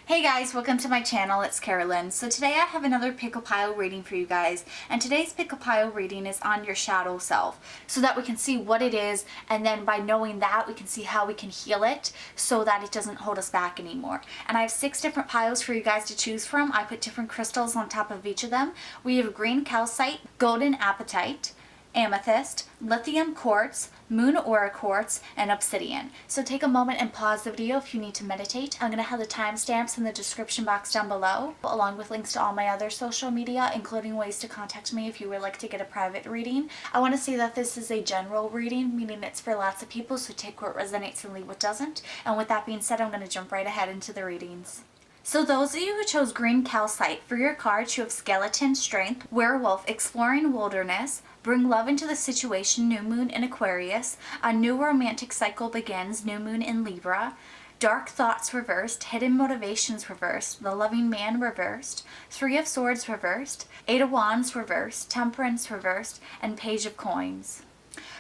Hey guys, welcome to my channel. It's Carolyn. So today I have another pickle pile reading for you guys, and today's pickle pile reading is on your shadow self, so that we can see what it is, and then by knowing that we can see how we can heal it so that it doesn't hold us back anymore. And I have 6 different piles for you guys to choose from. I put different crystals on top of each of them. We have green calcite, golden apatite, amethyst, lithium quartz, moon aura quartz, and obsidian. So take a moment and pause the video if you need to meditate. I'm going to have the timestamps in the description box down below, along with links to all my other social media, including ways to contact me if you would like to get a private reading. I want to say that this is a general reading, meaning it's for lots of people, so take what resonates and leave what doesn't. And with that being said, I'm going to jump right ahead into the readings. So those of you who chose green calcite, for your cards you have skeleton, strength, werewolf, exploring wilderness, bring love into the situation, new moon in Aquarius, a new romantic cycle begins, new moon in Libra, dark thoughts reversed, hidden motivations reversed, the loving man reversed, 3 of swords reversed, 8 of wands reversed, temperance reversed, and page of coins.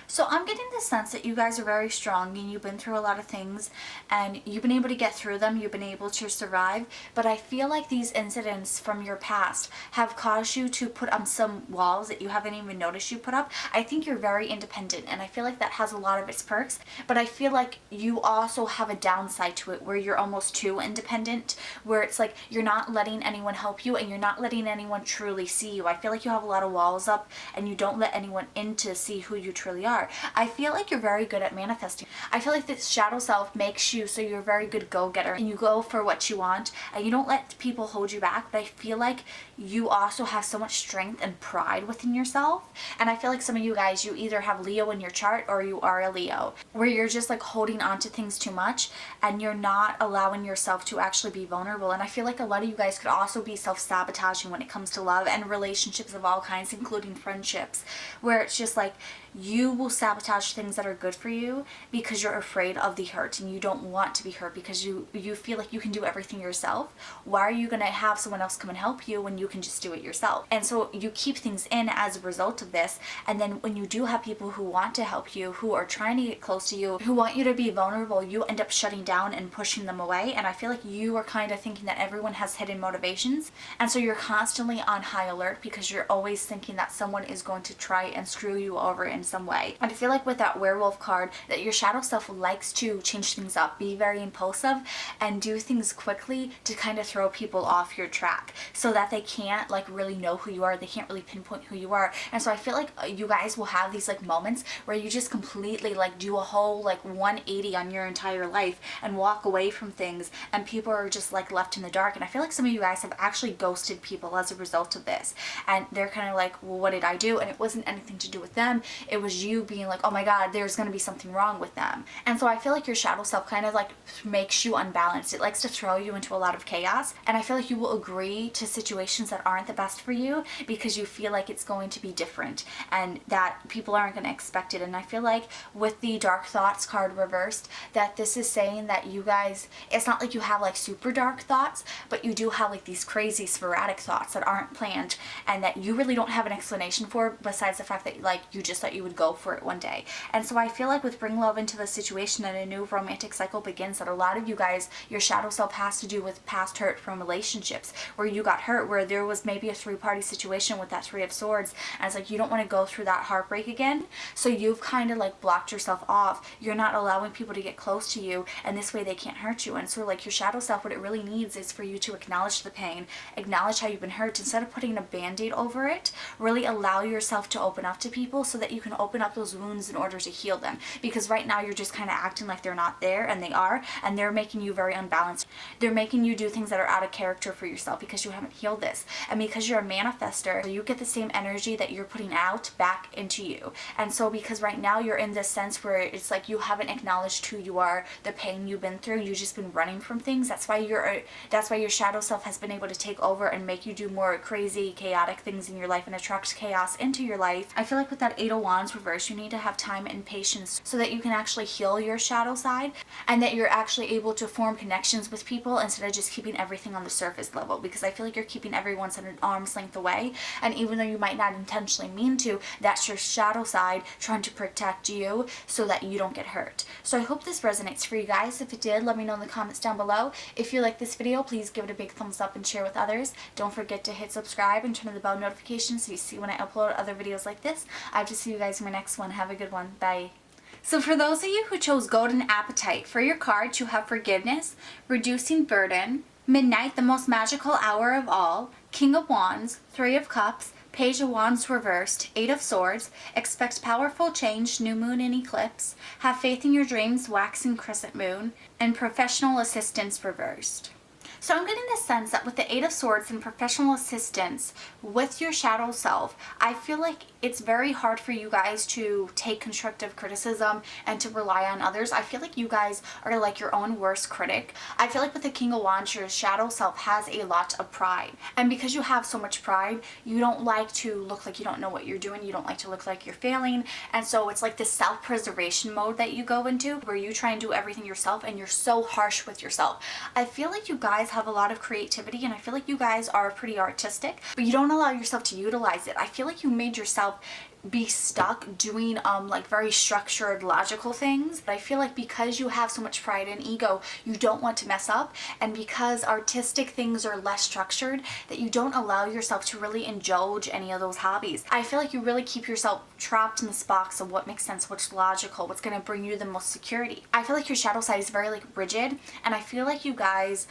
So I'm getting the sense that you guys are very strong and you've been through a lot of things and you've been able to get through them, you've been able to survive, but I feel like these incidents from your past have caused you to put up some walls that you haven't even noticed you put up. I think you're very independent and I feel like that has a lot of its perks, but I feel like you also have a downside to it where you're almost too independent, where it's like you're not letting anyone help you and you're not letting anyone truly see you. I feel like you have a lot of walls up and you don't let anyone in to see who you truly are. I feel like you're very good at manifesting. I feel like this shadow self makes you so you're a very good go-getter and you go for what you want and you don't let people hold you back, but I feel like you also have so much strength and pride within yourself. And I feel like some of you guys, you either have Leo in your chart or you are a Leo, where you're just like holding on to things too much and you're not allowing yourself to actually be vulnerable. And I feel like a lot of you guys could also be self-sabotaging when it comes to love and relationships of all kinds, including friendships, where it's just like you will sabotage things that are good for you because you're afraid of the hurt and you don't want to be hurt because you feel like you can do everything yourself. Why are you going to have someone else come and help you when you can just do it yourself? And so you keep things in as a result of this, and then when you do have people who want to help you, who are trying to get close to you, who want you to be vulnerable, you end up shutting down and pushing them away. And I feel like you are kind of thinking that everyone has hidden motivations, and so you're constantly on high alert because you're always thinking that someone is going to try and screw you over in some way. And I feel like with that werewolf card that your shadow self likes to change things up, be very impulsive, and do things quickly to kind of throw people off your track so that they can't like really know who you are. They can't really pinpoint who you are. And so I feel like you guys will have these like moments where you just completely like do a whole like 180 on your entire life and walk away from things, and people are just like left in the dark. And I feel like some of you guys have actually ghosted people as a result of this, and they're kind of like, well, what did I do? And it wasn't anything to do with them. It was you being like, oh my god, there's going to be something wrong with them. And so I feel like your shadow self kind of like makes you unbalanced. It likes to throw you into a lot of chaos, and I feel like you will agree to situations that aren't the best for you because you feel like it's going to be different and that people aren't going to expect it. And I feel like with the dark thoughts card reversed, that this is saying that you guys, it's not like you have like super dark thoughts, but you do have like these crazy sporadic thoughts that aren't planned and that you really don't have an explanation for, besides the fact that like you just thought you would go for it one day. And so I feel like with bring love into the situation and a new romantic cycle begins, that a lot of you guys, your shadow self has to do with past hurt from relationships where you got hurt, where there was maybe a 3-party situation with that 3 of swords, and it's like you don't want to go through that heartbreak again, so you've kind of like blocked yourself off. You're not allowing people to get close to you, and this way they can't hurt you. And so like your shadow self, what it really needs is for you to acknowledge the pain, acknowledge how you've been hurt, instead of putting a band-aid over it, really allow yourself to open up to people so that you can open up those wounds in order to heal them. Because right now you're just kind of acting like they're not there, and they are, and they're making you very unbalanced. They're making you do things that are out of character for yourself because you haven't healed this. And because you're a manifester, you get the same energy that you're putting out back into you. And so because right now you're in this sense where it's like you haven't acknowledged who you are, the pain you've been through, you've just been running from things. That's why your shadow self has been able to take over and make you do more crazy, chaotic things in your life and attract chaos into your life. I feel like with that 8 of Wands Wands reversed, you need to have time and patience so that you can actually heal your shadow side and that you're actually able to form connections with people instead of just keeping everything on the surface level, because I feel like you're keeping everyone at an arm's length away, and even though you might not intentionally mean to, that's your shadow side trying to protect you so that you don't get hurt. So I hope this resonates for you guys. If it did, let me know in the comments down below. If you like this video, please give it a big thumbs up and share with others. Don't forget to hit subscribe and turn on the bell notifications so you see when I upload other videos like this. I hope to see you guys in my next one. Have a good one. Bye. So for those of you who chose Golden Apatite, for your cards you have Forgiveness, Reducing Burden, Midnight, the most magical hour of all, King of Wands, Three of Cups, Page of Wands reversed, Eight of Swords, Expect powerful change, New Moon and Eclipse, Have faith in your dreams, Waxing Crescent Moon, and Professional Assistance reversed. So I'm getting the sense that with the Eight of Swords and professional assistance with your shadow self, I feel like it's very hard for you guys to take constructive criticism and to rely on others. I feel like you guys are like your own worst critic. I feel like with the King of Wands, your shadow self has a lot of pride. And because you have so much pride, you don't like to look like you don't know what you're doing. You don't like to look like you're failing. And so it's like this self-preservation mode that you go into where you try and do everything yourself and you're so harsh with yourself. I feel like you guys have a lot of creativity and I feel like you guys are pretty artistic, but you don't allow yourself to utilize it. I feel like you made yourself be stuck doing like very structured logical things. But I feel like because you have so much pride and ego, you don't want to mess up, and because artistic things are less structured, that you don't allow yourself to really indulge any of those hobbies. I feel like you really keep yourself trapped in this box of what makes sense, what's logical, what's going to bring you the most security. I feel like your shadow side is very like rigid, and I feel like you guys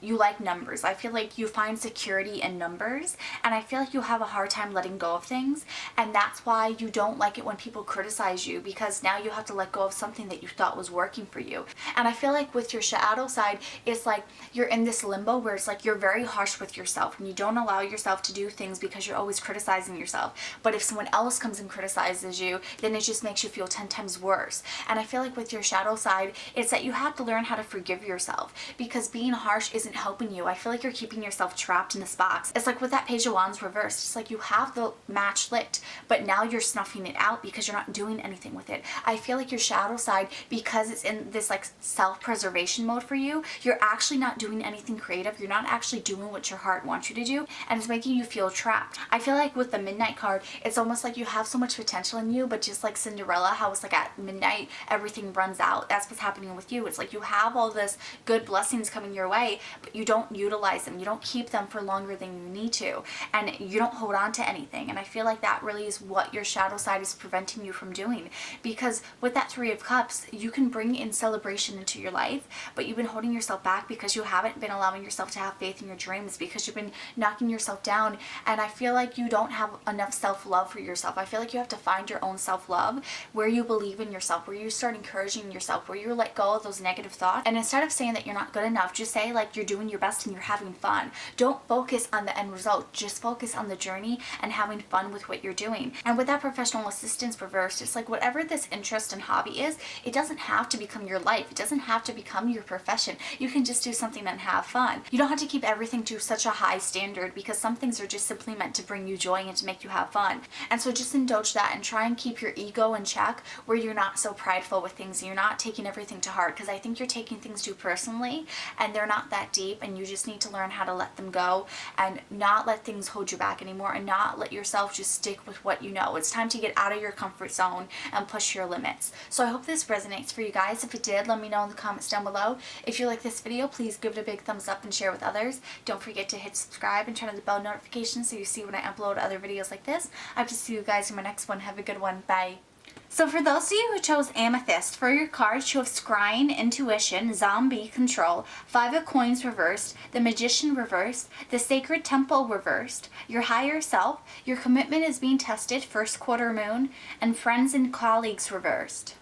you like numbers. I feel like you find security in numbers, and I feel like you have a hard time letting go of things, and that's why you don't like it when people criticize you, because now you have to let go of something that you thought was working for you. And I feel like with your shadow side, it's like you're in this limbo where it's like you're very harsh with yourself and you don't allow yourself to do things because you're always criticizing yourself. But if someone else comes and criticizes you, then it just makes you feel 10 times worse. And I feel like with your shadow side, it's that you have to learn how to forgive yourself, because being harsh isn't helping you. I feel like you're keeping yourself trapped in this box. It's like with that Page of Wands reversed, it's like you have the match lit, but now you're snuffing it out because you're not doing anything with it. I feel like your shadow side, because it's in this like self-preservation mode for you, you're actually not doing anything creative. You're not actually doing what your heart wants you to do, and it's making you feel trapped. I feel like with the Midnight card, it's almost like you have so much potential in you, but just like Cinderella, how it's like at midnight everything runs out. That's what's happening with you. It's like you have all this good blessings coming your way, but you don't utilize them. You don't keep them for longer than you need to, and you don't hold on to anything. And I feel like that really is what your shadow side is preventing you from doing, because with that Three of Cups, you can bring in celebration into your life, but you've been holding yourself back because you haven't been allowing yourself to have faith in your dreams, because you've been knocking yourself down. And I feel like you don't have enough self-love for yourself. I feel like you have to find your own self-love where you believe in yourself, where you start encouraging yourself, where you let go of those negative thoughts, and instead of saying that you're not good enough, just say like you're doing your best and you're having fun. Don't focus on the end result, just focus on the journey and having fun with what you're doing. And with that professional assistance reversed, it's like whatever this interest and hobby is, it doesn't have to become your life. It doesn't have to become your profession. You can just do something and have fun. You don't have to keep everything to such a high standard, because some things are just simply meant to bring you joy and to make you have fun. And so just indulge that and try and keep your ego in check, where you're not so prideful with things and you're not taking everything to heart, because I think you're taking things too personally and they're not that deep, and you just need to learn how to let them go and not let things hold you back anymore, and not let yourself just stick with what you know. It's time to get out of your comfort zone and push your limits. So I hope this resonates for you guys. If it did, let me know in the comments down below. If you like this video, please give it a big thumbs up and share with others. Don't forget to hit subscribe and turn on the bell notifications so you see when I upload other videos like this. I hope to see you guys in my next one. Have a good one. Bye. So for those of you who chose Amethyst, for your cards, you have Scrying, Intuition, Zombie, Control, Five of Coins reversed, the Magician reversed, the Sacred Temple reversed, your Higher Self, your Commitment is being tested, First Quarter Moon, and Friends and Colleagues reversed.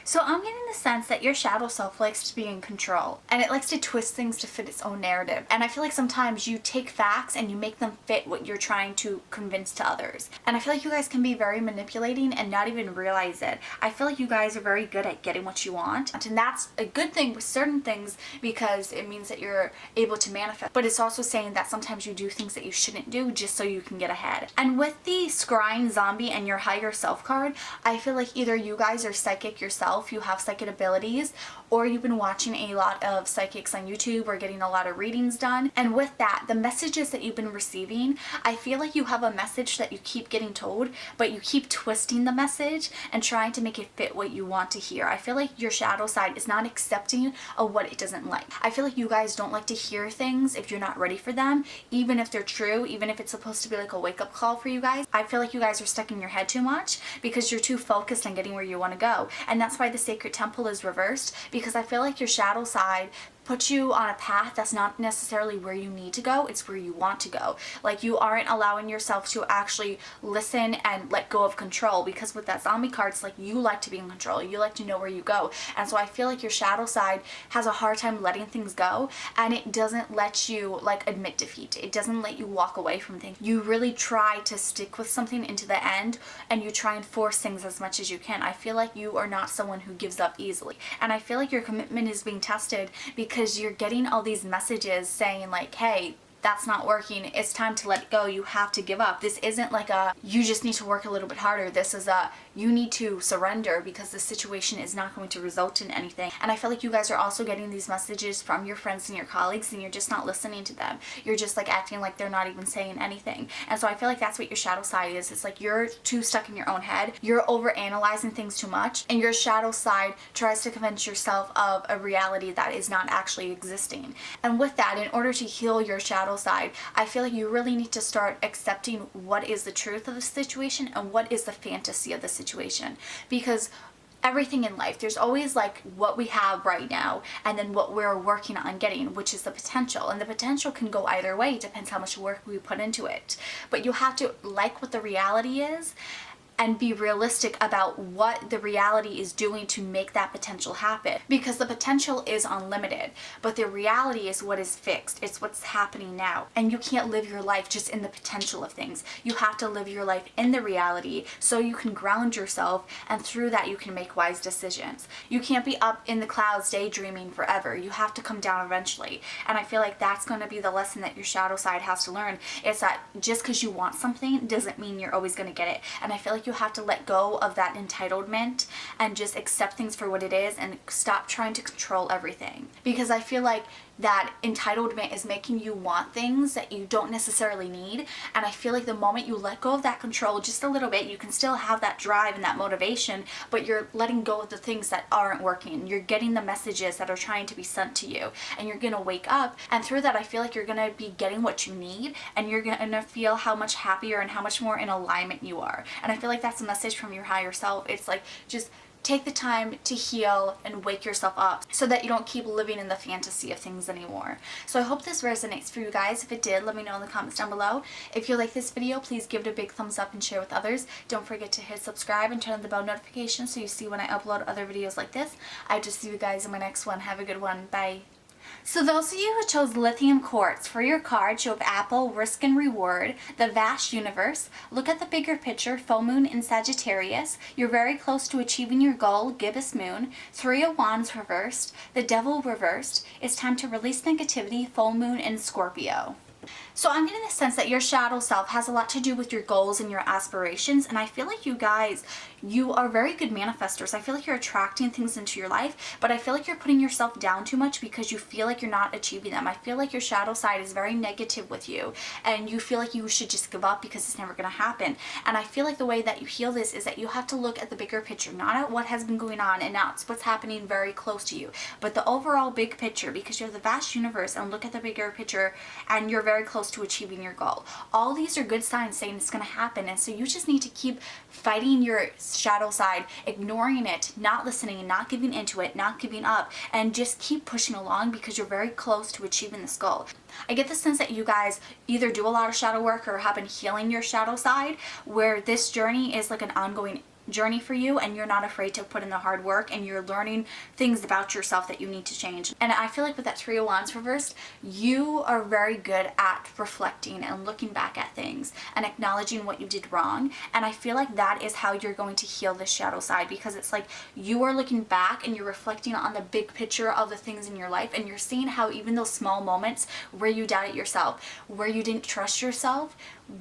So I'm getting the sense that your shadow self likes to be in control, and it likes to twist things to fit its own narrative. And I feel like sometimes you take facts and you make them fit what you're trying to convince to others. And I feel like you guys can be very manipulating and not even realize it. I feel like you guys are very good at getting what you want, and that's a good thing with certain things because it means that you're able to manifest. But it's also saying that sometimes you do things that you shouldn't do just so you can get ahead. And with the scrying zombie and your higher self card, I feel like either you guys are psychic yourself, you have psychic abilities, or you've been watching a lot of psychics on YouTube or getting a lot of readings done. And with that, the messages that you've been receiving, I feel like you have a message that you keep getting told, but you keep twisting the message and trying to make it fit what you want to hear. I feel like your shadow side is not accepting of what it doesn't like. I feel like you guys don't like to hear things if you're not ready for them, even if they're true, even if it's supposed to be like a wake-up call for you guys. I feel like you guys are stuck in your head too much because you're too focused on getting where you want to go. And that's why the sacred temple is reversed, because I feel like your shadow side put you on a path that's not necessarily where you need to go, it's where you want to go. Like, you aren't allowing yourself to actually listen and let go of control, because with that zombie card, it's like you like to be in control, you like to know where you go. And so I feel like your shadow side has a hard time letting things go, and it doesn't let you like admit defeat. It doesn't let you walk away from things. You really try to stick with something into the end, and you try and force things as much as you can. I feel like you are not someone who gives up easily. And I feel like your commitment is being tested because you're getting all these messages saying like, hey, that's not working, it's time to let it go, you have to give up. This isn't like a, you just need to work a little bit harder. This is a, you need to surrender because the situation is not going to result in anything. And I feel like you guys are also getting these messages from your friends and your colleagues, and you're just not listening to them. You're just like acting like they're not even saying anything. And so I feel like that's what your shadow side is. It's like you're too stuck in your own head, you're over analyzing things too much, and your shadow side tries to convince yourself of a reality that is not actually existing. And with that, in order to heal your shadow side, I feel like you really need to start accepting what is the truth of the situation and what is the fantasy of the situation. Because everything in life, there's always like what we have right now and then what we're working on getting, which is the potential. And the potential can go either way, it depends how much work we put into it. But you have to like what the reality is and be realistic about what the reality is doing to make that potential happen. Because the potential is unlimited, but the reality is what is fixed. It's what's happening now. And you can't live your life just in the potential of things. You have to live your life in the reality so you can ground yourself, and through that you can make wise decisions. You can't be up in the clouds daydreaming forever. You have to come down eventually. And I feel like that's going to be the lesson that your shadow side has to learn. It's that just because you want something doesn't mean you're always going to get it. And I feel like you have to let go of that entitlement and just accept things for what it is and stop trying to control everything. Because I feel like that entitlement is making you want things that you don't necessarily need. And I feel like the moment you let go of that control just a little bit, you can still have that drive and that motivation, but you're letting go of the things that aren't working. You're getting the messages that are trying to be sent to you, and you're gonna wake up, and through that I feel like you're gonna be getting what you need, and you're gonna feel how much happier and how much more in alignment you are. And I feel like that's a message from your higher self. It's like, just take the time to heal and wake yourself up so that you don't keep living in the fantasy of things anymore. So I hope this resonates for you guys. If it did, let me know in the comments down below. If you like this video, please give it a big thumbs up and share with others. Don't forget to hit subscribe and turn on the bell notification so you see when I upload other videos like this. I just see you guys in my next one. Have a good one. Bye. So those of you who chose Lithium Quartz for your card, you have Apple, Risk and Reward, the Vast Universe, Look at the Bigger Picture, Full Moon in Sagittarius, You're Very Close to Achieving Your Goal, Gibbous Moon, Three of Wands reversed, the Devil reversed, It's Time to Release Negativity, Full Moon in Scorpio. So I'm getting the sense that your shadow self has a lot to do with your goals and your aspirations, and I feel like you guys, you are very good manifestors. I feel like you're attracting things into your life, but I feel like you're putting yourself down too much because you feel like you're not achieving them. I feel like your shadow side is very negative with you, and you feel like you should just give up because it's never going to happen. And I feel like the way that you heal this is that you have to look at the bigger picture, not at what has been going on and not what's happening very close to you, but the overall big picture, because you're the vast universe, and look at the bigger picture, and you're very close to achieving your goal. All these are good signs saying it's going to happen, and so you just need to keep fighting your shadow side, ignoring it, not listening, not giving into it, not giving up, and just keep pushing along because you're very close to achieving this goal. I get the sense that you guys either do a lot of shadow work or have been healing your shadow side, where this journey is like an ongoing journey for you, and you're not afraid to put in the hard work, and you're learning things about yourself that you need to change. And I feel like with that Three of Wands reversed, you are very good at reflecting and looking back at things and acknowledging what you did wrong. And I feel like that is how you're going to heal this shadow side, because it's like you are looking back and you're reflecting on the big picture of the things in your life, and you're seeing how even those small moments where you doubted yourself, where you didn't trust yourself,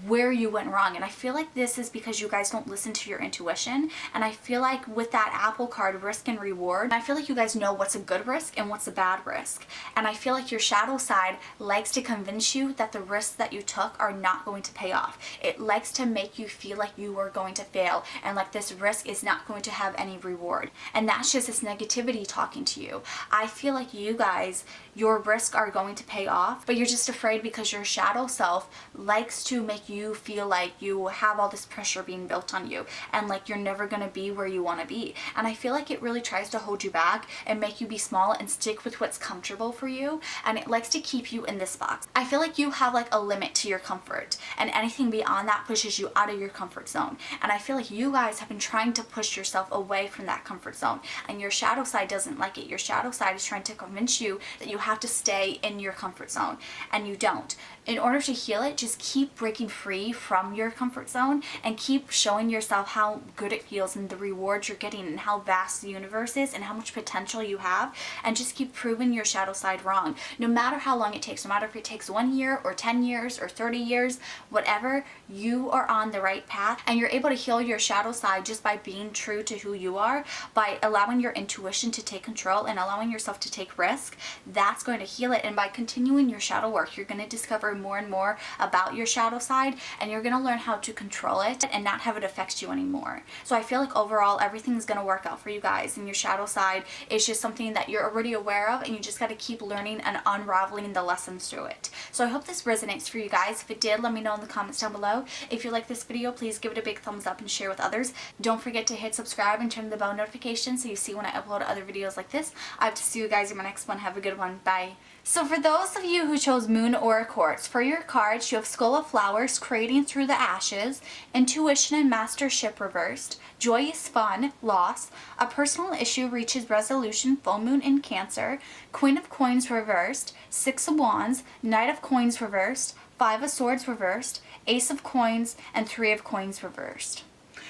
where you went wrong. And I feel like this is because you guys don't listen to your intuition. And I feel like with that Apple card, risk and reward, I feel like you guys know what's a good risk and what's a bad risk. And I feel like your shadow side likes to convince you that the risks that you took are not going to pay off. It likes to make you feel like you are going to fail and like this risk is not going to have any reward. And that's just this negativity talking to you. I feel like you guys, your risks are going to pay off, but you're just afraid because your shadow self likes to make you feel like you have all this pressure being built on you and like you're never going to be where you want to be. And I feel like it really tries to hold you back and make you be small and stick with what's comfortable for you, and it likes to keep you in this box. I feel like you have like a limit to your comfort, and anything beyond that pushes you out of your comfort zone. And I feel like you guys have been trying to push yourself away from that comfort zone, and your shadow side doesn't like it. Your shadow side is trying to convince you that you have to stay in your comfort zone, and you don't. In order to heal it, just keep breaking free from your comfort zone and keep showing yourself how good it feels and the rewards you're getting and how vast the universe is and how much potential you have, and just keep proving your shadow side wrong. No matter how long it takes, no matter if it takes 1 year or 10 years or 30 years, whatever, you are on the right path, and you're able to heal your shadow side just by being true to who you are, by allowing your intuition to take control and allowing yourself to take risk. That's going to heal it. And by continuing your shadow work, you're going to discover more and more about your shadow side, and you're going to learn how to control it and not have it affect you anymore. So I feel like overall everything's going to work out for you guys, and your shadow side is just something that you're already aware of, and you just got to keep learning and unraveling the lessons through it. So I hope this resonates for you guys. If it did, let me know in the comments down below. If you like this video, please give it a big thumbs up and share with others. Don't forget to hit subscribe and turn the bell notification so you see when I upload other videos like this. I hope to see you guys in my next one. Have a good one. Bye. So for those of you who chose Moon Aura Quartz, for your cards you have Skull of Flowers, Creating Through the Ashes, Intuition and Mastership reversed, Joy is Fun, Loss, A Personal Issue Reaches Resolution, Full Moon in Cancer, Queen of Coins reversed, Six of Wands, Knight of Coins reversed, Five of Swords reversed, Ace of Coins, and Three of Coins reversed.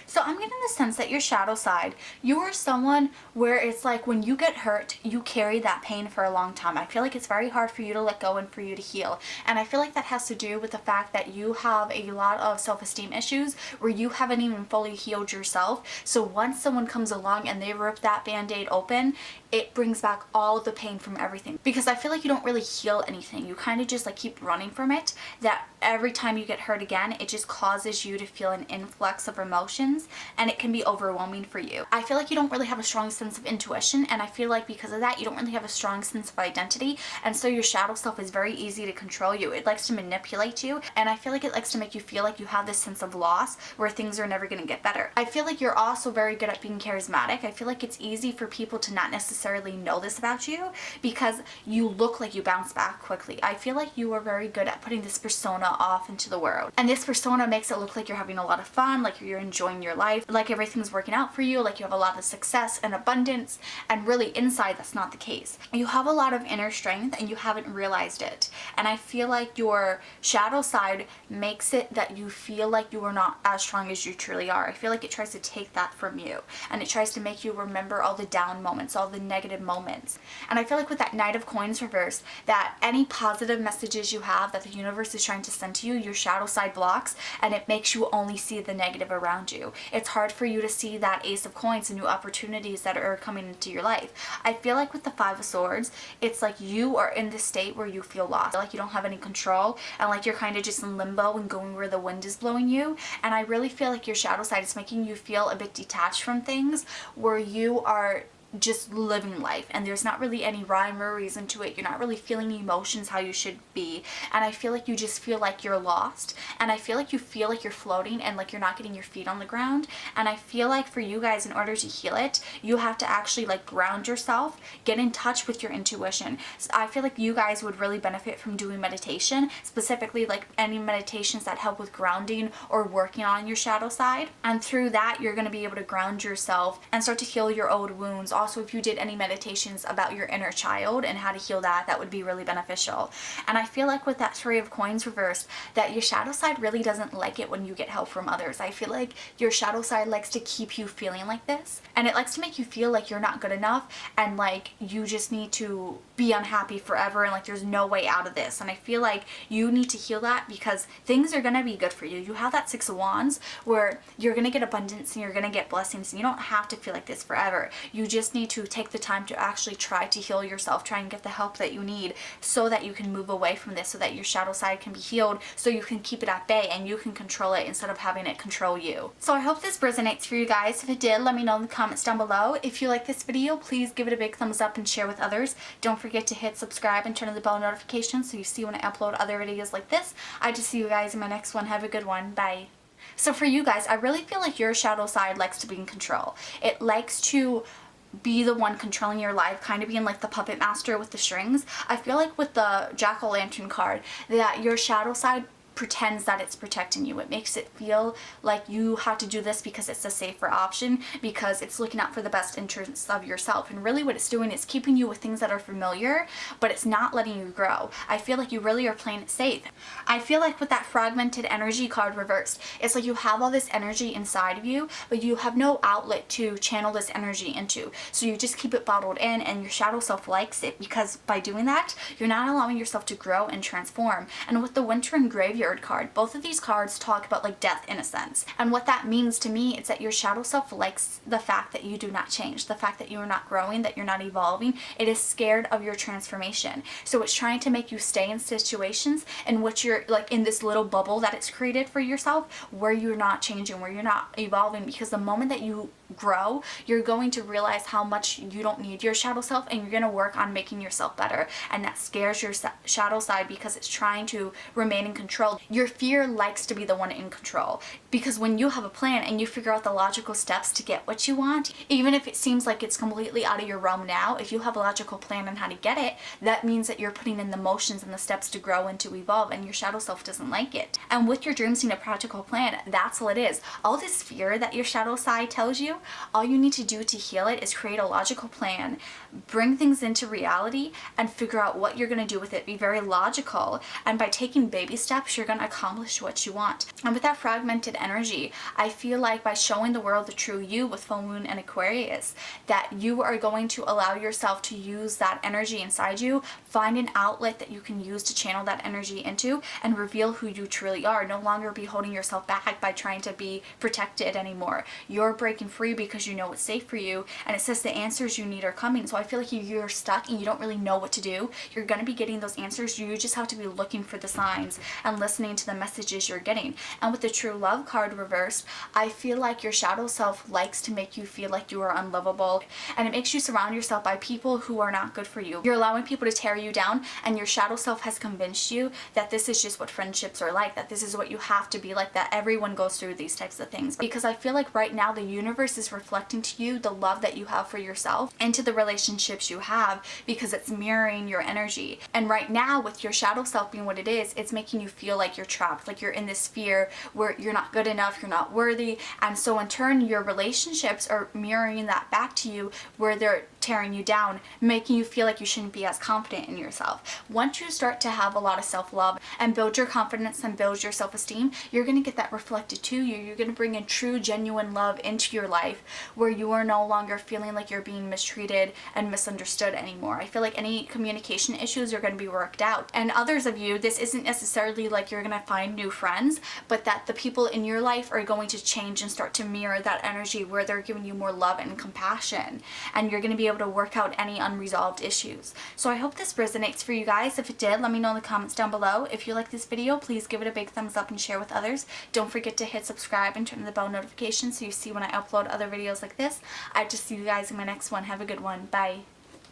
So I'm getting the sense that your shadow side, you are someone where it's like when you get hurt, you carry that pain for a long time. I feel like it's very hard for you to let go and for you to heal. And I feel like that has to do with the fact that you have a lot of self-esteem issues where you haven't even fully healed yourself. So once someone comes along and they rip that band-aid open, it brings back all of the pain from everything. Because I feel like you don't really heal anything. You kind of just like keep running from it. That every time you get hurt again, it just causes you to feel an influx of emotions, and it can be overwhelming for you. I feel like you don't really have a strong sense of intuition, and I feel like because of that, you don't really have a strong sense of identity, and so your shadow self is very easy to control you. It likes to manipulate you, and I feel like it likes to make you feel like you have this sense of loss where things are never going to get better. I feel like you're also very good at being charismatic. I feel like it's easy for people to not necessarily know this about you because you look like you bounce back quickly. I feel like you are very good at putting this persona off into the world, and this persona makes it look like you're having a lot of fun, like you're enjoying your life, like everything's working out for you, like you have a lot of success and abundance, and really inside that's not the case. You have a lot of inner strength and you haven't realized it, and I feel like your shadow side makes it that you feel like you are not as strong as you truly are. I feel like it tries to take that from you, and it tries to make you remember all the down moments, all the negative moments. And I feel like with that Knight of Coins reversed, that any positive messages you have that the universe is trying to send to you, your shadow side blocks, and it makes you only see the negative around you. It's hard for you to see that Ace of Coins and new opportunities that are coming into your life. I feel like with the Five of Swords, it's like you are in this state where you feel lost, like you don't have any control, and like you're kind of just in limbo and going where the wind is blowing you. And I really feel like your shadow side is making you feel a bit detached from things, where you are just living life, and there's not really any rhyme or reason to it. You're not really feeling emotions how you should be, and I feel like you just feel like you're lost, and I feel like you're floating and like you're not getting your feet on the ground. And I feel like for you guys, in order to heal it, you have to actually like ground yourself, get in touch with your intuition. So I feel like you guys would really benefit from doing meditation, specifically like any meditations that help with grounding or working on your shadow side. And through that, you're going to be able to ground yourself and start to heal your old wounds. Also, if you did any meditations about your inner child and how to heal that, that would be really beneficial. And I feel like with that Three of Coins reversed, that your shadow side really doesn't like it when you get help from others. I feel like your shadow side likes to keep you feeling like this, and it likes to make you feel like you're not good enough, and like you just need to be unhappy forever, and like there's no way out of this. And I feel like you need to heal that, because things are going to be good for you. You have that Six of Wands where you're going to get abundance and you're going to get blessings, and you don't have to feel like this forever. You just need to take the time to actually try to heal yourself, try and get the help that you need so that you can move away from this, so that your shadow side can be healed, so you can keep it at bay and you can control it instead of having it control you. So I hope this resonates for you guys. If it did, let me know in the comments down below. If you like this video, please give it a big thumbs up and share with others. Don't forget to hit subscribe and turn on the bell notification so you see when I upload other videos like this. I just see you guys in my next one. Have a good one. Bye. So for you guys, I really feel like your shadow side likes to be in control. It likes to be the one controlling your life, kind of being like the puppet master with the strings. I feel like with the Jack-o'-lantern card, that your shadow side pretends that it's protecting you. It makes it feel like you have to do this because it's a safer option, because it's looking out for the best interests of yourself. And really what it's doing is keeping you with things that are familiar, but it's not letting you grow. I feel like you really are playing it safe. I feel like with that fragmented energy card reversed, it's like you have all this energy inside of you, but you have no outlet to channel this energy into. So you just keep it bottled in, and your shadow self likes it, because by doing that, you're not allowing yourself to grow and transform. And with the Winter and Graveyard card, both of these cards talk about like death in a sense. And what that means to me is that your shadow self likes the fact that you do not change, the fact that you are not growing, that you're not evolving. It is scared of your transformation. So it's trying to make you stay in situations in which you're like in this little bubble that it's created for yourself, where you're not changing, where you're not evolving. Because the moment that you grow, you're going to realize how much you don't need your shadow self, and you're going to work on making yourself better. And that scares your shadow side, because it's trying to remain in control. Your fear likes to be the one in control, because when you have a plan and you figure out the logical steps to get what you want, even if it seems like it's completely out of your realm now, if you have a logical plan on how to get it, that means that you're putting in the motions and the steps to grow and to evolve, and your shadow self doesn't like it. And with your dreams need a practical plan, that's all it is. All this fear that your shadow side tells you, all you need to do to heal it is create a logical plan, bring things into reality, and figure out what you're going to do with it. Be very logical, and by taking baby steps, you're going to accomplish what you want. And with that fragmented energy, I feel like by showing the world the true you with full moon and Aquarius, that you are going to allow yourself to use that energy inside you, find an outlet that you can use to channel that energy into, and reveal who you truly are. No longer be holding yourself back by trying to be protected anymore. You're breaking free because you know it's safe for you, and it says the answers you need are coming. So I feel like you're stuck and you don't really know what to do. You're going to be getting those answers. You just have to be looking for the signs and listening to the messages you're getting. And with the True Love card reversed, I feel like your shadow self likes to make you feel like you are unlovable, and it makes you surround yourself by people who are not good for you. You're allowing people to tear you down, and your shadow self has convinced you that this is just what friendships are like, that this is what you have to be like, that everyone goes through these types of things. Because I feel like right now the universe is reflecting to you the love that you have for yourself into the relationships you have, because it's mirroring your energy. And right now, with your shadow self being what it is, it's making you feel like you're trapped, like you're in this fear where you're not good enough, you're not worthy. And so in turn, your relationships are mirroring that back to you, where they're tearing you down, making you feel like you shouldn't be as confident in yourself. Once you start to have a lot of self-love and build your confidence and build your self-esteem, you're going to get that reflected to you. You're going to bring in true, genuine love into your life, where you are no longer feeling like you're being mistreated and misunderstood anymore. I feel like any communication issues are going to be worked out. And others of you, this isn't necessarily like you're going to find new friends, but that the people in your life are going to change and start to mirror that energy, where they're giving you more love and compassion. And you're going to be able to work out any unresolved issues. So I hope this resonates for you guys. If it did, let me know in the comments down below. If you like this video, please give it a big thumbs up and share with others. Don't forget to hit subscribe and turn on the bell notification so you see when I upload other videos like this. I just see you guys in my next one. Have a good one. Bye.